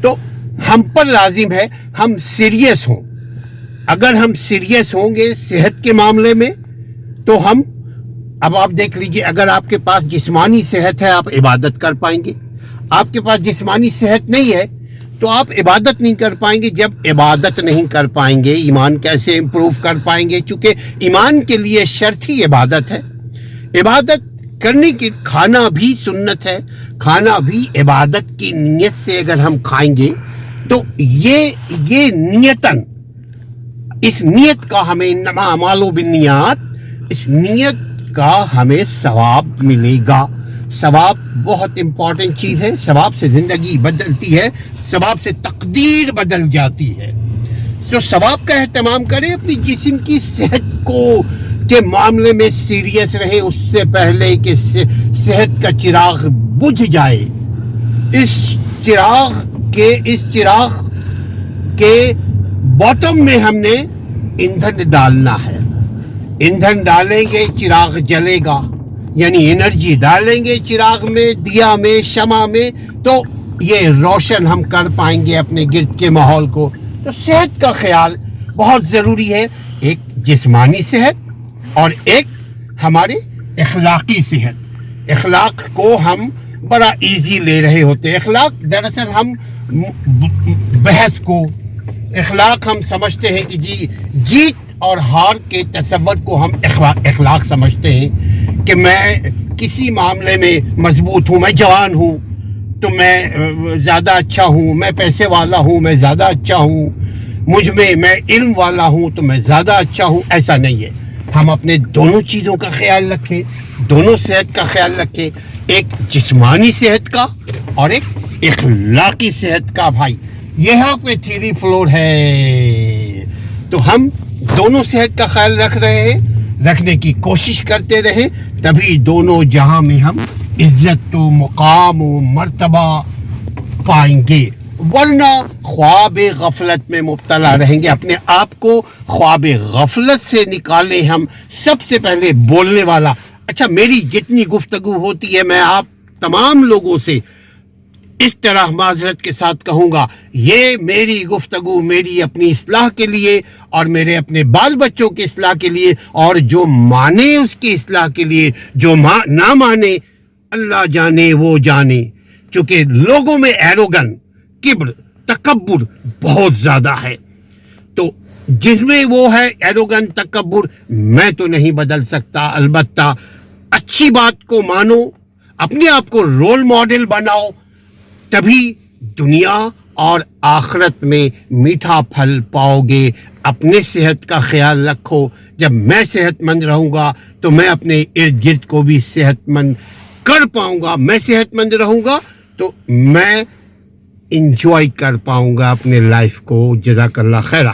تو ہم پر لازم ہے ہم سیریس ہوں. اگر ہم سیریس ہوں گے صحت کے معاملے میں تو ہم اب آپ دیکھ لیجئے, اگر آپ کے پاس جسمانی صحت ہے آپ عبادت کر پائیں گے, آپ کے پاس جسمانی صحت نہیں ہے تو آپ عبادت نہیں کر پائیں گے. جب عبادت نہیں کر پائیں گے ایمان کیسے امپروو کر پائیں گے؟ چونکہ ایمان کے لیے شرط ہی عبادت ہے. عبادت کرنے کی کھانا بھی سنت ہے, کھانا بھی عبادت کی نیت سے اگر ہم کھائیں گے تو یہ نیتاً اس نیت کا ہمیں انما اعمال بالنیات, اس نیت کا ہمیں ثواب ملے گا. ثواب بہت امپورٹنٹ چیز ہے, ثواب سے زندگی بدلتی ہے, ثواب سے تقدیر بدل جاتی ہے. تو ثواب کا اہتمام کریں, اپنی جسم کی صحت کے معاملے میں سیریس رہے اس سے پہلے کہ صحت کا چراغ بجھ جائے. اس چراغ کے باٹم میں ہم نے ایندھن ڈالنا ہے. ایندھن ڈالیں گے چراغ جلے گا, یعنی انرجی ڈالیں گے چراغ میں, دیا میں, شمع میں, تو یہ روشن ہم کر پائیں گے اپنے گرد کے ماحول کو. تو صحت کا خیال بہت ضروری ہے, ایک جسمانی صحت اور ایک ہمارے اخلاقی صحت. اخلاق کو ہم بڑا ایزی لے رہے ہوتے ہیں. اخلاق دراصل ہم بحث کو اخلاق ہم سمجھتے ہیں کہ جیت اور ہار کے تصور کو ہم اخلاق سمجھتے ہیں کہ میں کسی معاملے میں مضبوط ہوں, میں جوان ہوں تو میں زیادہ اچھا ہوں, میں پیسے والا ہوں میں زیادہ اچھا ہوں, میں علم والا ہوں تو میں زیادہ اچھا ہوں. ایسا نہیں ہے. ہم اپنے دونوں چیزوں کا خیال رکھیں, دونوں صحت کا خیال رکھیں, ایک جسمانی صحت کا اور ایک اخلاقی صحت کا. بھائی یہاں پہ 3 فلور ہے, تو ہم دونوں صحت کا خیال رکھنے کی کوشش کرتے رہیں, تبھی دونوں جہاں میں ہم عزت و مقام و مرتبہ پائیں گے. ورنہ خواب غفلت میں مبتلا رہیں گے. اپنے آپ کو خواب غفلت سے نکالیں ہم. سب سے پہلے بولنے والا, اچھا میری جتنی گفتگو ہوتی ہے میں آپ تمام لوگوں سے اس طرح معذرت کے ساتھ کہوں گا, یہ میری گفتگو میری اپنی اصلاح کے لیے اور میرے اپنے بال بچوں کی اصلاح کے لیے, اور جو مانے اس کی اصلاح کے لیے, جو نہ مانے اللہ جانے وہ جانے. چونکہ لوگوں میں ایروگن, کبر, تکبر بہت زیادہ ہے, تو جس میں وہ ہے ایروگن تکبر میں تو نہیں بدل سکتا. البتہ اچھی بات کو مانو, اپنے آپ کو رول ماڈل بناؤ, تبھی دنیا اور آخرت میں میٹھا پھل پاؤ گے. اپنے صحت کا خیال رکھو. جب میں صحت مند رہوں گا تو میں اپنے ارد گرد کو بھی صحت مند کر پاؤں گا. میں صحت مند رہوں گا تو میں انجوائے کر پاؤں گا اپنے لائف کو. جزاک اللہ خیرہ.